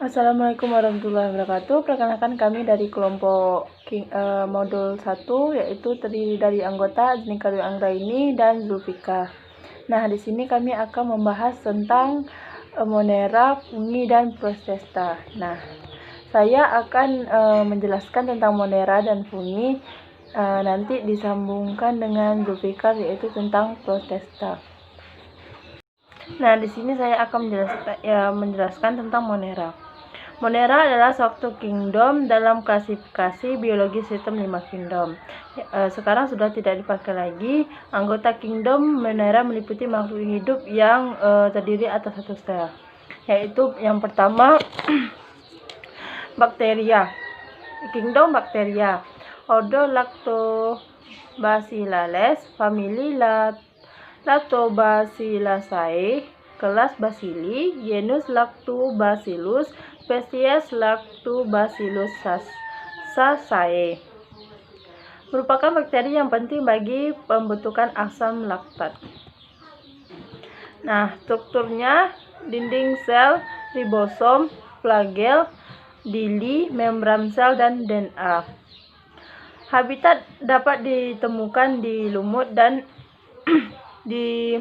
Assalamualaikum warahmatullahi wabarakatuh. Perkenalkan kami dari kelompok modul 1, yaitu terdiri dari anggota Aznika Dwi Anggraini dan Zulfika. Nah, di sini kami akan membahas tentang Monera, fungi, dan protista. Nah, saya akan menjelaskan tentang Monera dan fungi, nanti disambungkan dengan Zulfika, yaitu tentang protista. Nah, di sini saya akan menjelaskan tentang Monera. Monera adalah suatu kingdom dalam klasifikasi biologi sistem 5 kingdom. Sekarang sudah tidak dipakai lagi. Anggota kingdom Monera meliputi makhluk hidup yang terdiri atas satu sel, yaitu yang pertama bakteria. Kingdom bakteria, ordo Lactobacillales, famili Lactobacilliaceae, kelas Bacilli, genus Lactobacillus, spesies Lactobacillus-sacae. Merupakan bakteri yang penting bagi pembentukan asam laktat. Nah, strukturnya dinding sel, ribosom, flagel, dili, membran sel, dan DNA. Habitat dapat ditemukan di lumut dan di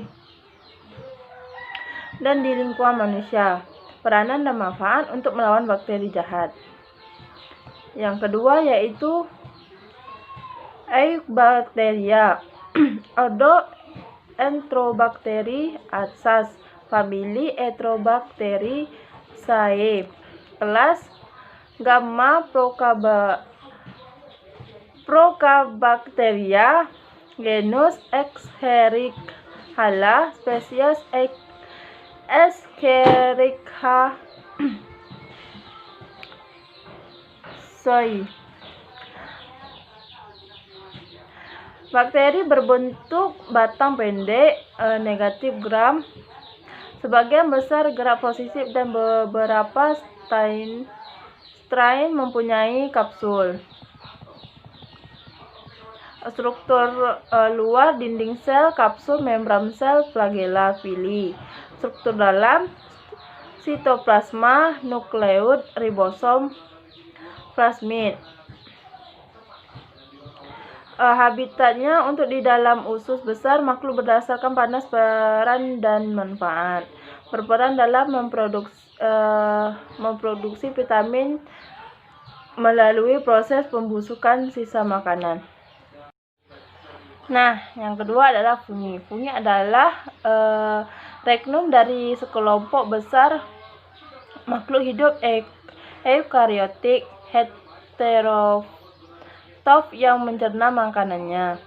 lingkungan manusia. Peranan dan manfaat untuk melawan bakteri jahat. Yang kedua yaitu Eubacteria, ordo Enterobacteriaceae, famili Enterobacteriaceae, kelas Gamma Procabacteria, genus Escherichia, spesies Escherichia soi. Bakteri berbentuk batang pendek, negatif gram. Sebagian besar gerak positif dan beberapa strain mempunyai kapsul. Struktur luar dinding sel, kapsul, membran sel, flagella, pili. Struktur dalam sitoplasma, nukleus, ribosom, plasmid. Habitatnya untuk di dalam usus besar makhluk berdasarkan panas, peran, dan manfaat. Berperan dalam memproduksi vitamin melalui proses pembusukan sisa makanan. Nah, yang kedua adalah fungi. Fungi adalah regnum dari sekelompok besar makhluk hidup eukariotik heterotrof yang mencerna makanannya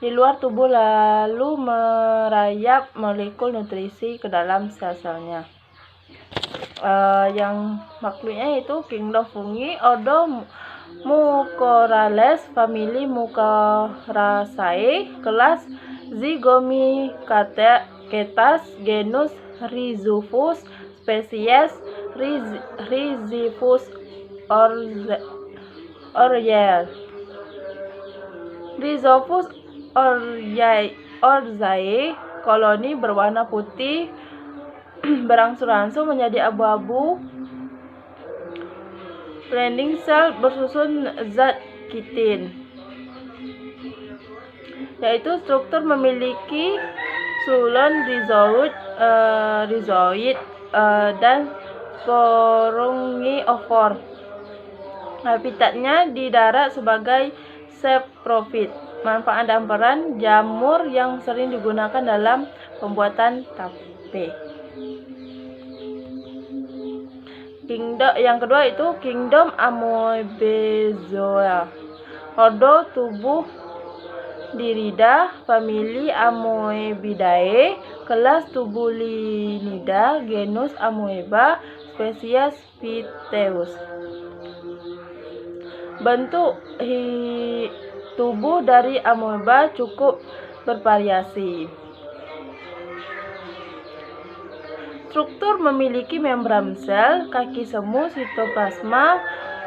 di luar tubuh lalu merayap molekul nutrisi ke dalam sel-selnya. Yang makhluknya itu kingdom fungi, ordo Mucorales, famili Mucoraceae, kelas Zygomycetes, genus Rhizopus, spesies Rhizopus oryzae. Rhizopus oryzae koloni berwarna putih berangsur-angsur menjadi abu-abu. Blending sel bersusun zat kitin, yaitu struktur memiliki sulon rhizoid dan sporongiofor. Habitatnya di darat sebagai saprofit. Manfaat dan peran jamur yang sering digunakan dalam pembuatan tape. Yang kedua itu kingdom Amoebozoa, ordo tubuh Dirida, famili Amoebidae, kelas Tubulinidae, genus Amoeba, spesies Phyteus. Bentuk tubuh dari amoeba cukup bervariasi. Struktur memiliki membran sel, kaki semu, sitoplasma,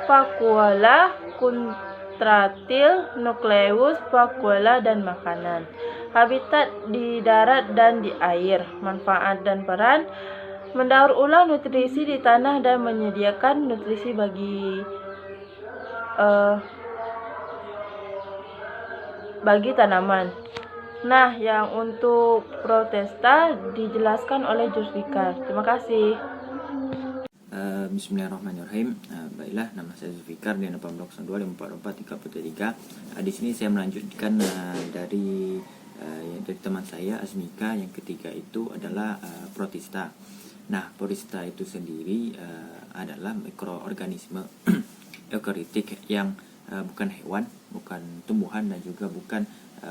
vakuola, kontratil, nukleus, vakuola, dan makanan. Habitat di darat dan di air. Manfaat dan peran mendaur ulang nutrisi di tanah dan menyediakan nutrisi bagi tanaman. Nah, yang untuk protesta dijelaskan oleh Zulfikar. Terima kasih. Bismillahirrahmanirrahim. Baiklah, nama saya Zulfikar di 18025443. Di sini saya melanjutkan dari teman saya Azmika. Yang ketiga itu adalah protista. Nah, protista itu sendiri adalah mikroorganisme eukaritik yang bukan hewan, bukan tumbuhan, dan juga bukan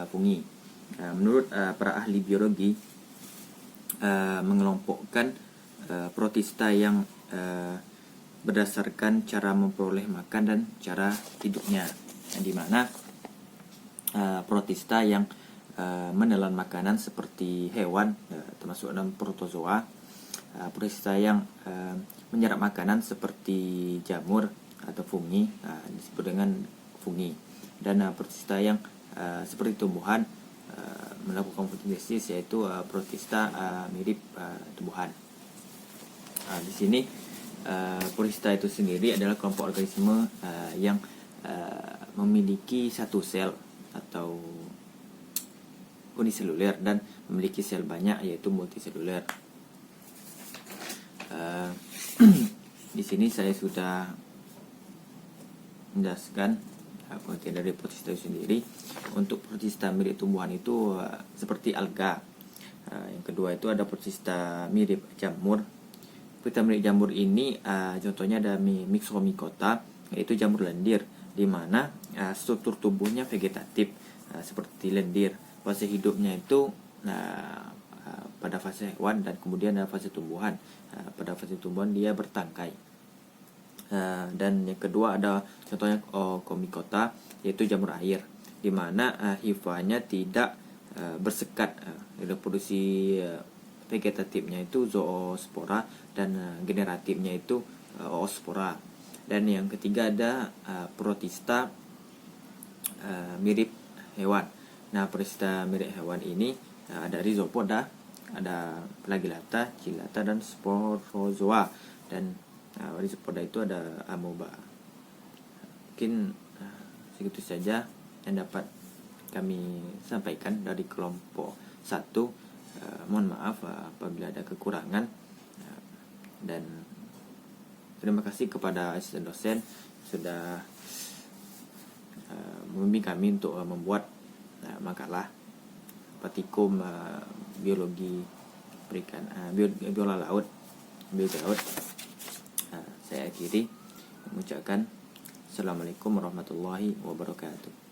fungi. Menurut para ahli biologi, mengelompokkan protista yang berdasarkan cara memperoleh makan dan cara hidupnya, di mana protista yang menelan makanan seperti hewan termasuk dalam protozoa, protista yang menyerap makanan seperti jamur atau fungi disebut dengan fungi, dan protista yang seperti tumbuhan melakukan fotosintesis, yaitu protista mirip tumbuhan. Di sini protista itu sendiri adalah kelompok organisme yang memiliki satu sel atau uniseluler dan memiliki sel banyak, yaitu multiseluler. Di sini saya sudah menjelaskan pengertian dari protista itu sendiri. Untuk protista mirip tumbuhan itu seperti alga. Yang kedua itu ada protista mirip jamur. Protista mirip jamur ini contohnya ada Myxomycota, yaitu jamur lendir, di mana struktur tubuhnya vegetatif seperti lendir. Fase hidupnya itu pada fase hewan, dan kemudian ada fase tumbuhan. Pada fase tumbuhan dia bertangkai. Dan yang kedua ada contohnya Comicota, yaitu jamur air, di mana hifanya tidak bersekat. Reproduksi vegetatifnya itu zoospora dan generatifnya itu oospora. Dan yang ketiga ada protista mirip hewan. Nah, protista mirip hewan ini ada Rhizopoda, ada Flagellata, Ciliata, dan Sporozoa. Dan Rhizopoda itu ada amoeba. Mungkin segitu saja yang dapat kami sampaikan dari kelompok 1. Mohon maaf apabila ada kekurangan, dan terima kasih kepada asisten dosen sudah membimbing kami untuk membuat makalah praktikum biologi perikan, biola laut, biologi laut. Saya akhiri mengucapkan Assalamualaikum warahmatullahi wabarakatuh.